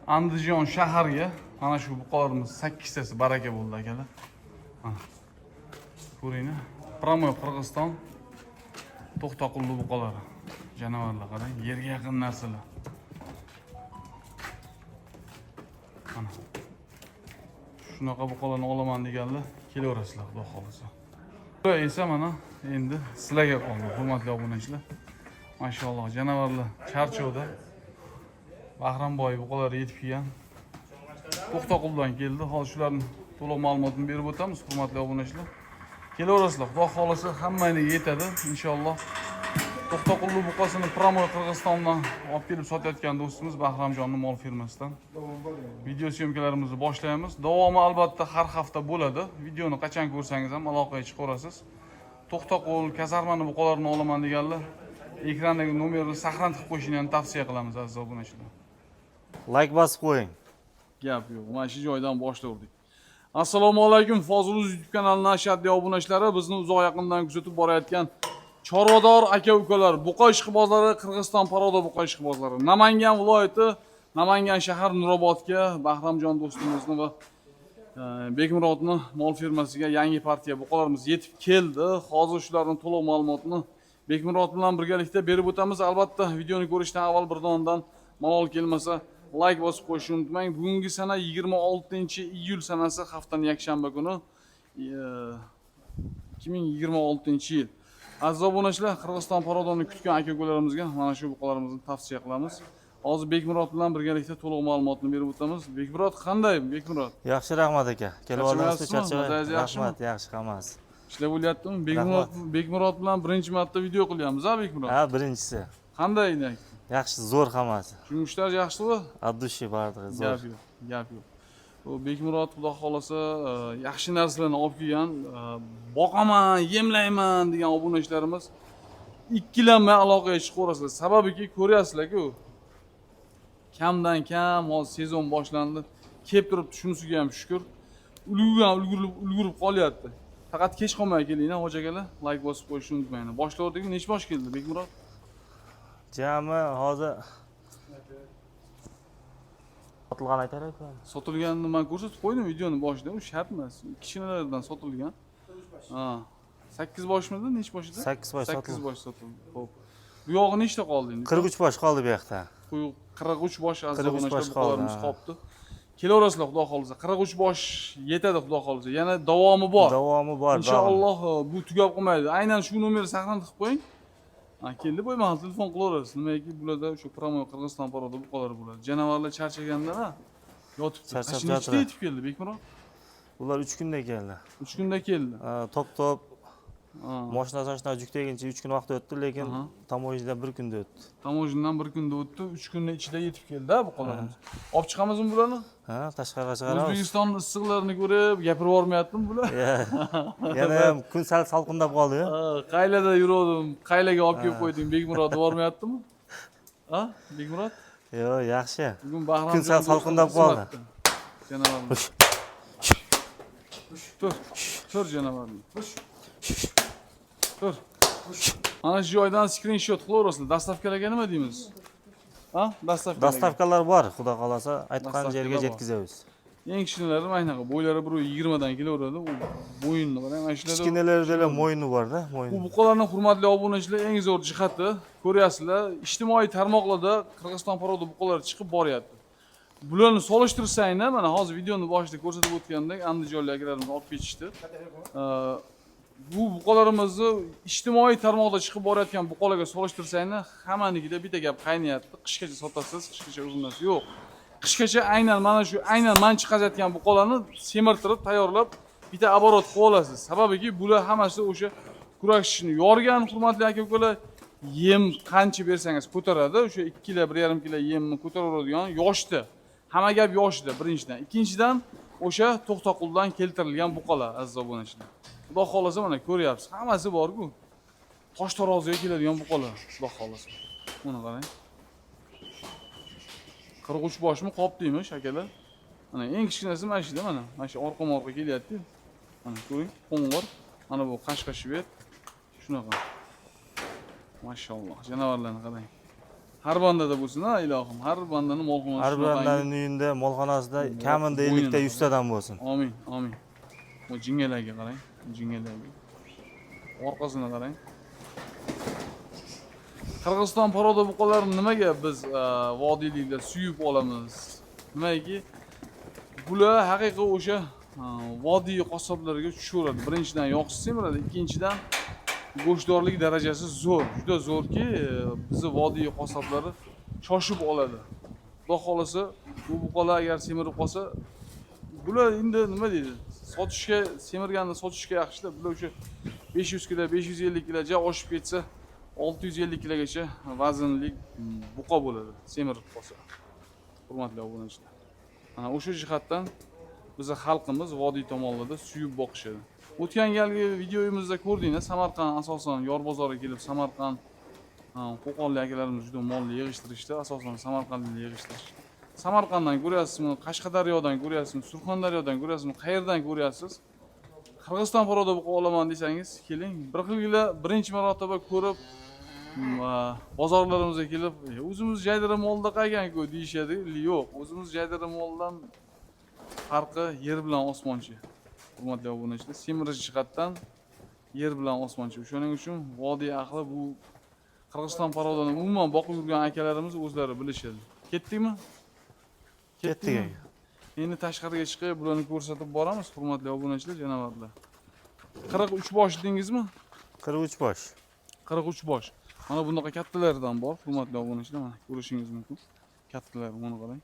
Andijon shahariga mana shu buqalarimiz 8 tasi baraka bo'ldi akalar. Mana. Ko'ringlar. Promoy Qirg'iziston To'xtaqulli buqalari. Janovarlar qarang, yerga yaqin narsalar. Mana. Shunaqa buqalarni olaman deganlar, kelaverasizlar, xudo xolisa. Bu esa mana endi sizlarga qoldi, hurmatli obunachilar. Mashalloh, janovarlar charchovda. Bahramboy buqalar yetib kelgan. To'xtaquldan keldi. Hozir shularning to'liq ma'lumotini berib o'tamiz, hurmatli obunachilar. Kelaverasizlar, xudo xolisa hammangizga yetadi inshaalloh. To'xtaqulli buqasini Promoy Qirg'izistondan olib kelib sotayotgan do'stimiz Bahramjonning mol firmasidan video syomkalarimizni boshlaymiz. Davomi albatta har hafta bo'ladi. Videoni qachon ko'rsangiz ham aloqaga chiqaverasiz. To'xtaqul kazarmani buqalarini olaman deganlar ekrandagi nomerni saqlanib qo'yishni ham tavsiya qilamiz aziz obunachilar. Like bosib qo'ying. Gap yo'q. Mana shu joydan boshladik. Assalomu alaykum Foziluz YouTube kanalining ashaddiy obunachilari, bizni uzoq yaqindan kuzatib borayotgan chorvador aka-ukalar, buqa ishqibozlari, Qirg'iziston paroda buqa ishqibozlari. Namangan viloyati, Namangan shahar Nurobodga Bahramjon do'stimizni va Bekmurodning mol firmasiga yangi partiya buqalarimiz yetib keldi. Hozir shularning to'liq ma'lumotini Bekmurod bilan birgalikda berib o'tamiz. Albatta videoni ko'rishdan avval birdondan malol kelmasa like bosib qo'yishni unutmang. Bugungi sana 26-iyul sanasi, haftaning yakshanba kuni 2026-yil. Aziz obunachilar, Qirg'iziston parodoni kutgan aka-ukalarimizga mana shu buqalarimizni tavsiya qilamiz. Hozir Bekmurod bilan birgalikda to'liq ma'lumotni berib o'tamiz. Bekmurod qanday? Bekmurod. Yaxshi, rahmat aka. Kelib oldingiz, charchabay. Rahmat, yaxshi hammasi. Ishlab bo'lyaptimi? Bekmurod bilan birinchi marta video qilyapmiz, ha Bekmurod? Ha, birinchisi. Qanday? Yaxshi, zo'r hammasi. Yumushlar yaxshimi? Addushi bardig'i zo'r. Gap yo'q, gap yo'q. Bu Bekmurod xudo xolasa yaxshi narsalarni olib kelgan, boqaman, yemlayman degan obunachilarimiz ikkilanmay aloqaga chiqaverasizlar. Sababiki ko'ryapsizlar-ku. Kamdan kam hozir sezon boshlandi. Kelib turibdi, shunisiga ham shukr. Ulgurib qolyapti. Faqat kech qolmay kelinglar, hoji akalar. Like bosib qo'yishni unutmanglar. Boshlavdik, necha bosh keldi Bekmurod? Jami hozir sotilgan aytaylik. Sotilganini men ko'rsatib qo'ydim videoni boshida, u shart emas. Kichkinalardan sotilgan. Ha. 8 boshmidi, necha bosh edi? 8 bosh sotildi. 8 bosh sotildi. Xo'p. Bu yog'i nechta qoldi endi? 43 bosh qoldi bu yoqda. 43 bosh bosh buqalarimiz qoldi. Kelaverasizlar xudo xolisa. 43 bosh yetadi xudo xolisa. Yana davomi bor. Davomi bor. Inshaalloh bu tugab qolmaydi. Aynan shu nomerni saqlanib qo'ying. Keldi bo'lmasa telefon qilaverasiz. Nimaiki bularda o'sha Promoy Qirg'iziston paroda buqalar bo'ladi. Janovarlar charchaganda yotibdi. Nechta yetib keldi Bekmurod? Ular 3 kunda keldi. 3 kunda keldi. Top mashina yuk tegincha 3 kun vaqt o'tdi, lekin tamojindan 1 kunda o'tdi. Tamojindan 1 kunda o'tdi, 3 kunning ichida yetib keldi buqalarimiz. Olib chiqamizmi bularni? Ha, tashqariga chiqaramiz. O'zbekistonning issiqlarini ko'rib, gapirib bormayaptimi bular? Yana ham kun sal salqindab qoldi. Qaylada yurdim, qaylaga olib kelib qo'yding, Bekmurod bormayaptimi? Ha, Bekmurod? Yo'q, yaxshi. Bugun Bahram kun sal salqindab qoldi. Janovarlar. Tur janovarlar. Tur. Mana shu joydan screenshot qilaverasizlar. Dastavkalarga nima deymiz? Ha? Dastavkalar bor, xudo xolasa aytgan yerga yetkazamiz. Eng kichkinalari maynaqa, bo'ylari 1.20 dan kelaveradi. U bo'yinni qarang, mana shularda. Kichkinalarda mo'yini bor-da, mo'yin. Bu buqalarning hurmatli obunachilar eng zo'r jihati, ko'ryapsizlar, ijtimoiy tarmoqlarda Qirg'iziston paroda buqalari chiqib boryapti. Bularni solishtirsanglar, mana hozir videoni boshida ko'rsatib o'tgandek andijonlik akalarimiz olib ketishdi. Bu buqalarimizni ijtimoiy tarmoqda chiqib borayotgan buqalarga solishtirsanglar, hammanikida bitta gap qaynayapti. Qishgacha sotasiz, qishgacha uzunasi yo'q. Qishgacha aynan mana shu man chiqazayotgan buqalarni semirtirib, tayyorlab, bitta оборот qilib olasiz. Sababiki bular hammasi o'sha kurashishni yorgan, hurmatli aka-ukalar. Yem qancha bersangiz ko'taradi. O'sha 2 kilo, 1,5 kilo yemni ko'taraveradigan yoshda. Hamma gap yoshda birinchidan. Ikkinchidan o'sha To'xtaquldan keltirilgan buqalar aziz obunachilar. Xudo xolasa mana ko'ryapsiz, hammasi bor-ku. Tosh taroziga keladigan buqalar, xudo xolasa. Buni qarang. 43 boshmi qopdimi shakalar? Mana eng kichkinasi mana shu mana. Mana shu orqa-morqa kelyapti. Mana ko'ring, qo'ng'ir. Mana bu qashqashvet. Shunaqa. Mashalloh, janovarlarni qarang. har bandada bo'lsin, ha ilohim. Har bandani molxonasi Har bir bandaning uyida, molxonasida kamida 50 ta 100 tadan bo'lsin. Amin, amin. Bu jingalarga qarang, jingalarga. Orqasini qarang. Qirg'iziston paroda buqalarini nimaga biz vodiylikda suyib olamiz? Nimaki? Bular haqiqiy o'sha vodiy qassoblariga tushaveradi. Birinchidan yoqsiz semiradi, ikkinchidan go'shtdorlik darajasi zo'r, juda zo'rki, bizni vodiy qassoblari shoshib oladi. Xudo xolasa, bu buqalar agar semirib qolsa, bular endi nima deydi? Sotishga, semirganni sotishga yaxshilab, bular o'sha 500 kilo, 550 kiloga oshib ketsa, 650 kilogacha vaznli buqa bo'ladi, semirib qolsa. Hurmatli obunachilar. Mana o'sha jihatdan bizning xalqimiz vodiy tomonlarda suyib boqishadi. O'tgan galgi videoyimizda ko'rdingiz, Samarqand asosan yor bozoriga kelib, Samarqand Qo'qonlik akalarimiz juda molni yig'ishtirishdi, asosan Samarqandni yig'ishtirish. Samarqanddan ko'ryapsizmi, Qashqadaryodan ko'ryapsizmi, Surxondaryodan ko'ryapsizmi, qayerdan ko'ryapsiz? Qirg'iziston paroda buqa olaman desangiz, keling. Bir xilgina birinchi marotaba ko'rib, bozorlarimizga kelib, o'zimiz jaydira molda qaygan-ku deyishadi. Yo'q, o'zimiz jaydira moldan farqi yer bilan osmonchi. Hurmatli obunachilar, semirish jihatdan yer bilan osmonchi. Shuning uchun vodiy ahli bu Qirg'iziston parodani umuman boqib yurgan akalarimiz o'zlari bilishadi. Ketdikmi? Ketdik. Endi tashqariga chiqib, bularni ko'rsatib boramiz, hurmatli obunachilar, janobatlar. 43 bosh dedingizmi? 43 bosh. 43 bosh. Mana bunaqa kattalardan bor, hurmatli obunachilar, mana ko'rishingiz mumkin. Kattalar, mana qarang.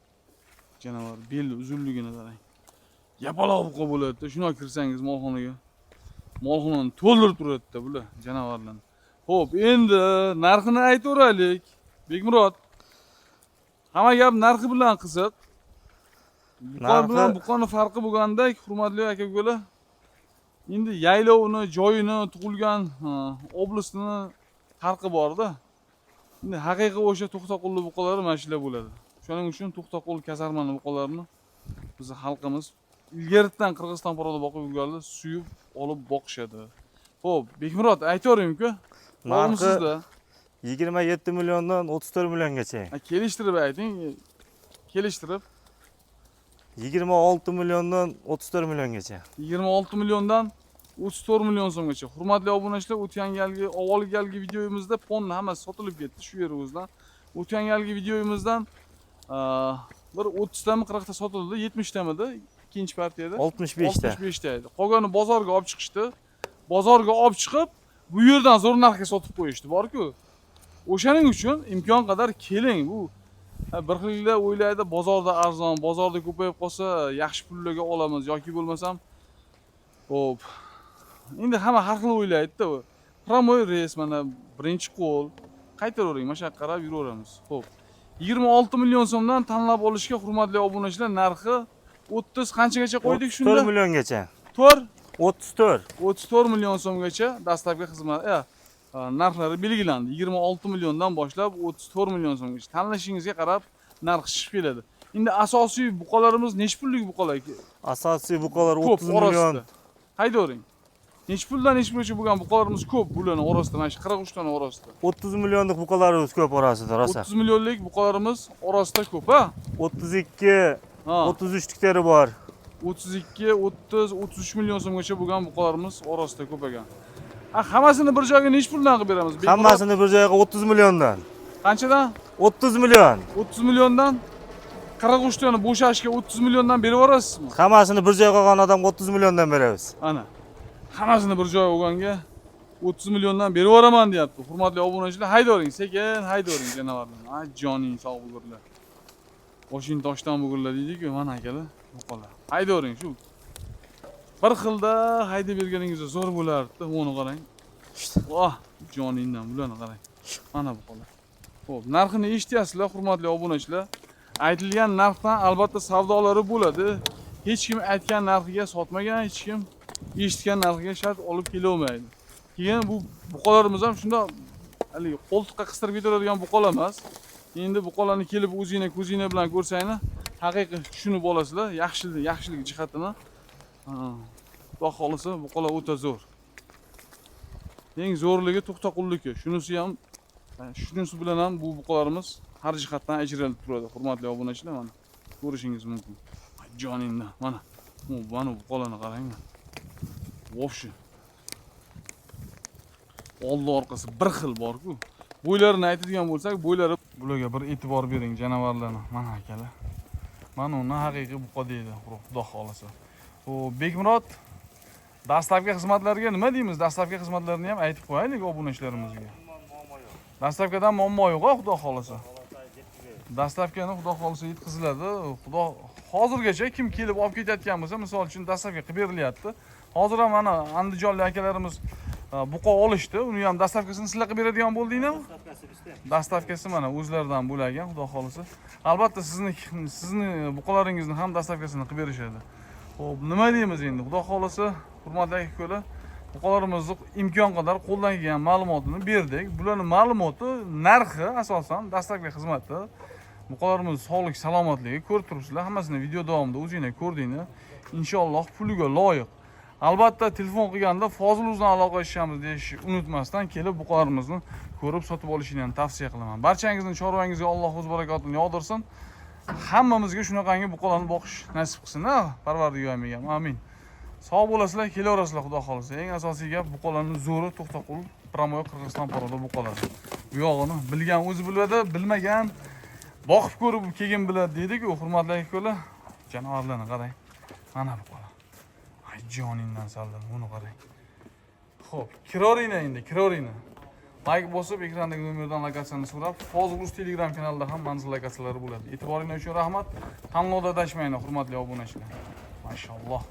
Janovar belli uzunligini qarang. Yapaloq buqa bo'ladi-da, shuna kirsangiz molxonaga. Molxonani to'ldirib turadi-da bular, janovarlar. Xo'p, endi narxini aytaveraylik. Bekmurod. Hamma gap narxi bilan qiziq. Buqa bilan buqani farqi bo'lgandek, hurmatli aka-ukalar. Endi yaylovni, joyini, tug'ilgan oblastini farqi bor-da. Endi haqiqiy o'sha To'xtaqulli buqalari mana shular bo'ladi. Shuning uchun To'xtaqul kasarmani buqalarini bizning xalqimiz ilgaridan Qirg'iziston paroda boqib yurganlar suyib olib boqishadi. Xo'p, Bekmurod aytavering-ku. Narxi 27 milliondan 34 milliongacha. Kelishtirib ayting. Kelishtirib 26 milliondan 34 milliongacha. 26 milliondan 34 million so'mgacha. Hurmatli obunachilar, o'tgan galgi avvalgi galgi videoyimizda ponni hammasi sotilib ketdi shu yer o'zidan. O'tgan galgi videoyimizdan bir 30 tami 40 ta sotildi, 70 tamida ikkinchi partiyada 65 ta. 65 ta edi. Qolgani bozorga olib chiqishdi. Bozorga olib chiqib, bu yerdan zo'r narxga sotib qo'yishdi, bor-ku. O'shaning uchun imkon qadar keling. Bu bir xillar o'ylaydi, bozorda arzon, bozorda ko'payib qolsa yaxshi pullarga olamiz yoki bo'lmasam, xo'p. Endi hamma har xil o'ylaydi-da. Promoy reys mana birinchi qo'l qaytaravering, mana shu qarab yuraveramiz. Xo'p. 26 million so'mdan tanlab olishga hurmatli obunachilar, narxi 30 qanchagacha qo'ydik shunda? 34 milliongacha. 4 34 million so'mgacha dastlabki xizmat narxlari belgilandi. 26 milliondan boshlab 34 million so'mgacha. Tanlashingizga qarab narx tushib keladi. Endi asosiy buqalarimiz nech pullik buqalar? Asosiy buqalar 30 million. Haydavering. Nech puldan nech pulgacha bo'lgan buqalarimiz ko'p bularning orasida, mana shu 43 tani orasida. 30 millionlik buqalarimiz ko'p orasida, rosa. 30 millionlik buqalarimiz orasida ko'p, ha? 32, 33 tiktari bor. 32, 30, 33 million so'mgacha bo'lgan buqalarimiz orasida ko'p ekan. Hammasini bir joyga nech puldan qilib beramiz? Hammasini bir joyga 30 milliondan. Qanchadan? 30 million. 30 milliondan 43 tani bo'shashga 30 milliondan berib yuborasizmi? Hammasini bir joyga qolgan odamga 30 milliondan beramiz. Ana. Hammasini bir joyga olganga 30 milliondan berib yuboraman deyapti. Hurmatli obunachilar, haydavering, sekin haydavering janovarlar. Joning sog' bo'linglar. Boshing toshdan bo'linglar deydi-ku, mana akalar, yo'qolar. Haydavering shu. Bir xilda haydab berganingizda zo'r bo'lardi. Uni qarang. Voh, joningdan bularni qarang. Mana bu qolar. Xo'p, narxini eshityapsizlar, hurmatli obunachilar. Aytilgan narxdan albatta savdolari bo'ladi. Hech kim aytgan narxiga sotmagan, hech kim eshitgan narxiga shart olib kela olmaydi. Keyin bu buqalarimiz ham shunda haligi qo'ltiqqa qistirib ketaveradigan buqalar emas. Endi buqalarni kelib o'zingizning ko'zingizlar bilan ko'rsanglar, haqiqiy tushunib olasizlar, yaxshilik jihatini. Xudo xolisa buqalar o'ta zo'r. Eng zo'rligi To'xtaqulliki. Shunisi bilan ham bu buqalarimiz har jihatdan ajralib turadi, hurmatli obunachilar, mana ko'rishingiz mumkin. Joningda, mana bu qo'lini qarang. Vobshe. Oldi orqasi bir xil bor-ku. Bo'ylarini aytadigan bo'lsak, bo'ylari bularga bir e'tibor bering janavarlarni. Mana akalar. Mana uni haqiqiy buqa deydi, xudo xolasa. O Bekmurod dastlabki xizmatlarga nima deymiz? Dastlabki xizmatlarini ham aytib qo'yaylik obunachilarimizga. Dastlabkidan muammo yo'q, xudo xolasa. Dastlabkini xudo xolasa yetkaziladi. Xudo hozirgacha kim kelib olib ketayotgan bo'lsa, misol uchun dastlabki qilib berilyapti. Hozir ham mana andijonlik akalarimiz buqa olishdi. Uni ham dastlabkasini sizlar qilib beradigan bo'ldinglarmi? Dastlabkasi mana o'zlaridan bo'lagan, xudo xolasa. Albatta sizni buqalaringizni ham dastlabkasini qilib berishadi. Xo'p, nima deymiz endi? Xudo xolasa, hurmatli aka-ukalar, buqalarimizni imkon qadar qo'ldan kelgan ma'lumotini berdik. Bularning ma'lumoti, narxi asosan dastlabki xizmatda. Buqalarimiz sog'lik, salomatligi ko'rib turibsizlar. Hammasini video davomida o'zinglar ko'rdinglar. Inshaalloh puliga loyiq. Albatta telefon qilganda Fozil aloqalashamiz deyishni unutmasdan kelib buqalarimizni ko'rib sotib olishinglarni tavsiya qilaman. Barchangizning chorvangizga Alloh o'z barakotini yog'dirsin. Hammamizga shunaqangi buqalarni boqish nasib qilsin, ha? Parvardigorimiz ham. Amin. Sog' bo'lasizlar, kelaverasizlar xudo xolasa. Eng asosiy gap buqalarning zo'ri To'xtaqul, Pramoy Qirg'iziston paroda buqalar. Bu yog'ini bilgan o'zi biladi, bilmagan boqib ko'rib kelgin biladi deydi-ku, hurmatli aka-ukalar. Janovarlarni qarang. Mana buqalar. Ay joningdan saldim, buni qarang. Xo'p, kirorina endi, kirorina. Like bosib, ekrandagi nomerdan lokatsiyani so'rab, Fozil Telegram kanalida ham manzil lokatsiyalari bo'ladi. E'tiboringiz uchun rahmat. Tanlovda adashmanglar, hurmatli obunachilar. Mashalloh.